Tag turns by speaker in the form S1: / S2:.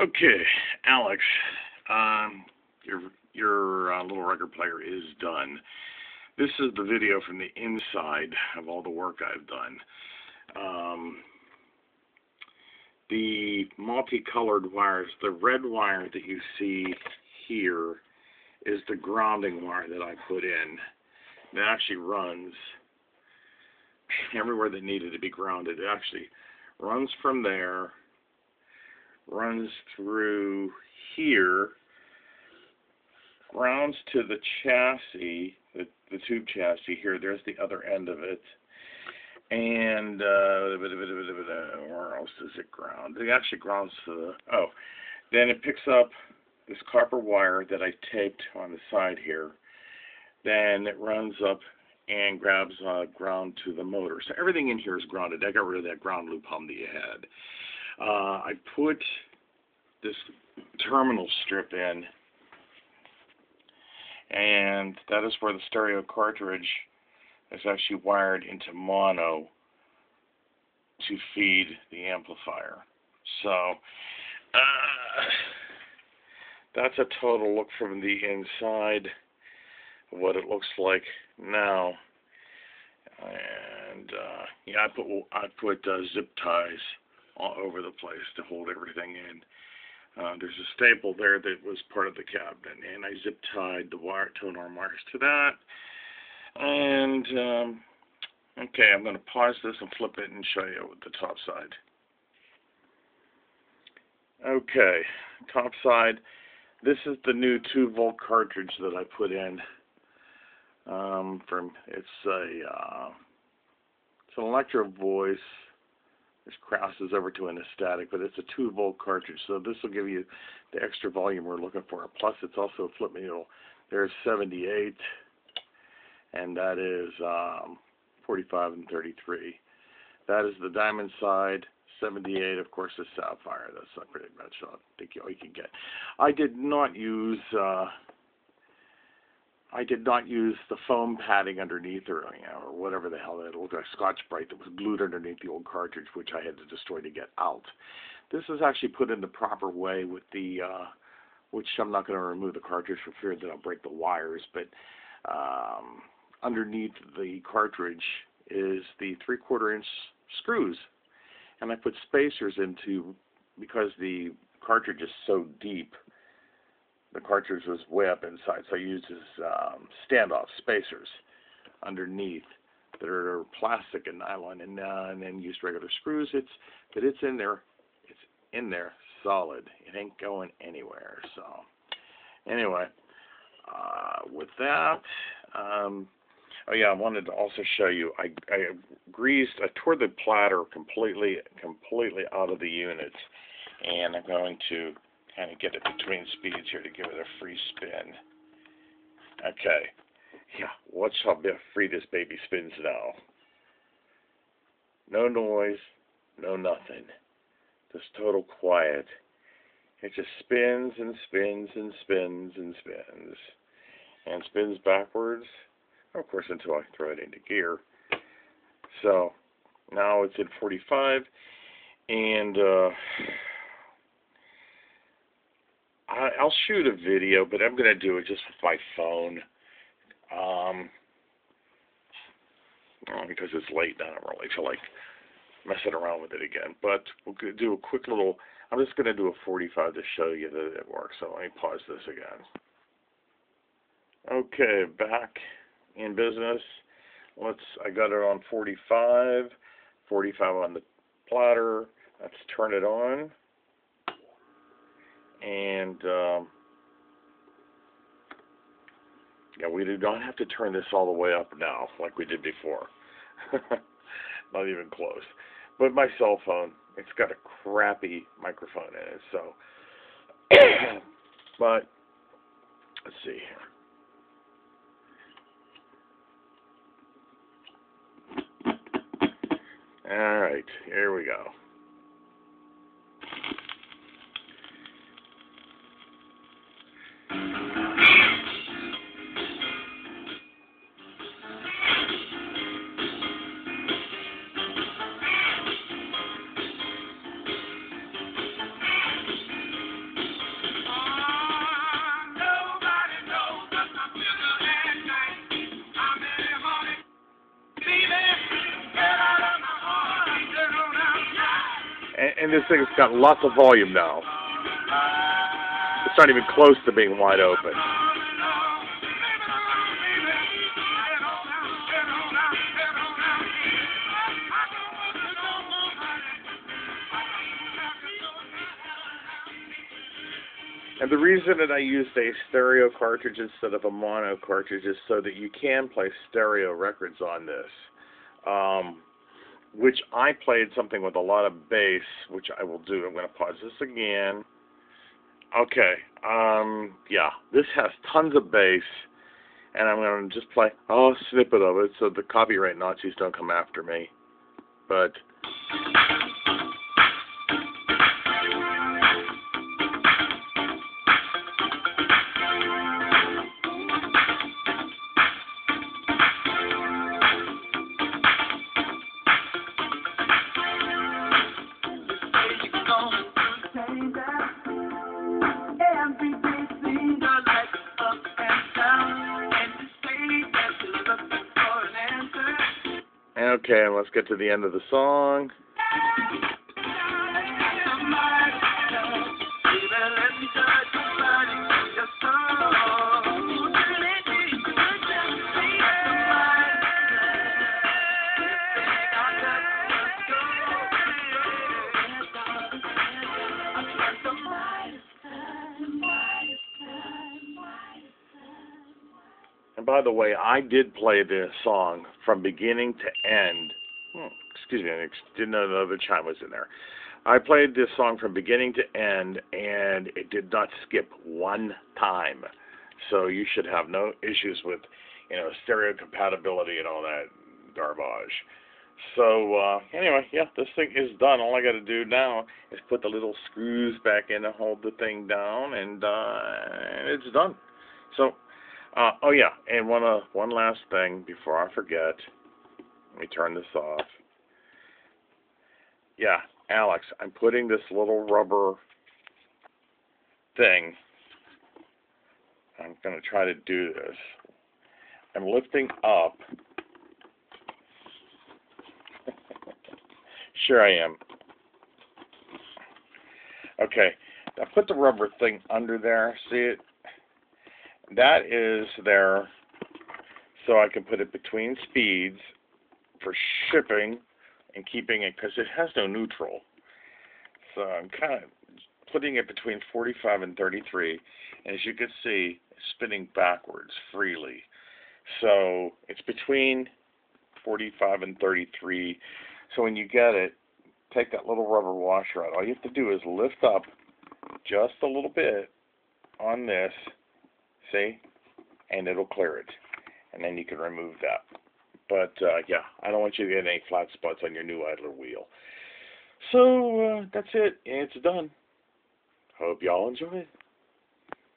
S1: Okay, Alex, your little record player is done. This is the video from the inside of all the work I've done. The multicolored wires, the red wire that you see here is the grounding wire that I put in. It actually runs everywhere that needed to be grounded. It actually runs from there, runs through here, grounds to the chassis, the tube chassis here. There's the other end of it. And where else does it ground? It actually grounds to the, then it picks up this copper wire that I taped on the side here. Then it runs up and grabs ground to the motor. So everything in here is grounded. I got rid of that ground loop hum that you had. I put this terminal strip in, and that is where the stereo cartridge is actually wired into mono to feed the amplifier. So that's a total look from the inside of what it looks like now. And yeah, I put zip ties all over the place to hold everything in. There's a staple there that was part of the cabinet, and I zip tied the tone arm wires to that. And okay, I'm going to pause this and flip it and show you with the top side. Okay, top side. This is the new 2-volt cartridge that I put in. It's an electro voice. This crosses over to an Astatic, but it's a 2-volt cartridge, so this will give you the extra volume we're looking for. Plus, it's also a flip needle. There's 78, and that is 45 and 33. That is the diamond side. 78, of course, is sapphire. That's pretty much all you can get. I did not use the foam padding underneath, or whatever the hell that looked like, Scotch-Brite that was glued underneath the old cartridge, which I had to destroy to get out. This is actually put in the proper way with the, which I'm not going to remove the cartridge for fear that I'll break the wires, but underneath the cartridge is the 3/4 inch screws. And I put spacers into, because the cartridge is so deep, the cartridge was way up inside, so I used standoff spacers underneath that are plastic and nylon, and then used regular screws. It's in there. It's in there, solid. It ain't going anywhere. So anyway, with that, oh yeah, I wanted to also show you. I tore the platter completely out of the units, and I'm going to kind of get it between speeds here to give it a free spin. Okay, yeah, watch how free this baby spins now. No noise, no nothing. Just total quiet. It just spins and spins and spins and spins. And spins backwards, of course, until I throw it into gear. So, now it's at 45, and I'll shoot a video, but I'm going to do it just with my phone, because it's late now. I don't really feel like messing around with it again. But we'll do a quick little, I'm just going to do a 45 to show you that it works. So let me pause this again. Okay, back in business. I got it on 45 on the platter. Let's turn it on. And yeah, we do not have to turn this all the way up now like we did before. Not even close. But my cell phone, it's got a crappy microphone in it, so. But let's see here. All right, here we go. And this thing's got lots of volume now. It's not even close to being wide open. And the reason that I used a stereo cartridge instead of a mono cartridge is so that you can play stereo records on this. Which I played something with a lot of bass, which I will do. I'm going to pause this again. Okay, yeah, this has tons of bass, and I'm going to just play a snippet of it so the copyright Nazis don't come after me. But okay, and let's get to the end of the song. And by the way, I did play this song from beginning to end. Excuse me, I didn't know another chime was in there. I played this song from beginning to end, and it did not skip one time. So you should have no issues with, stereo compatibility and all that garbage. So anyway, yeah, this thing is done. All I got to do now is put the little screws back in to hold the thing down, and it's done. So. Oh yeah, and one last thing before I forget. Let me turn this off. Yeah, Alex, I'm putting this little rubber thing. I'm going to try to do this. I'm lifting up. Sure I am. Okay, I put the rubber thing under there. See it? That is there so I can put it between speeds for shipping and keeping it, because it has no neutral. So I'm kind of putting it between 45 and 33, and as you can see, it's spinning backwards freely. So it's between 45 and 33. So when you get it, take that little rubber washer out. All you have to do is lift up just a little bit on this. See? And it'll clear it. And then you can remove that. But, yeah, I don't want you to get any flat spots on your new idler wheel. So, that's it. It's done. Hope y'all enjoy it.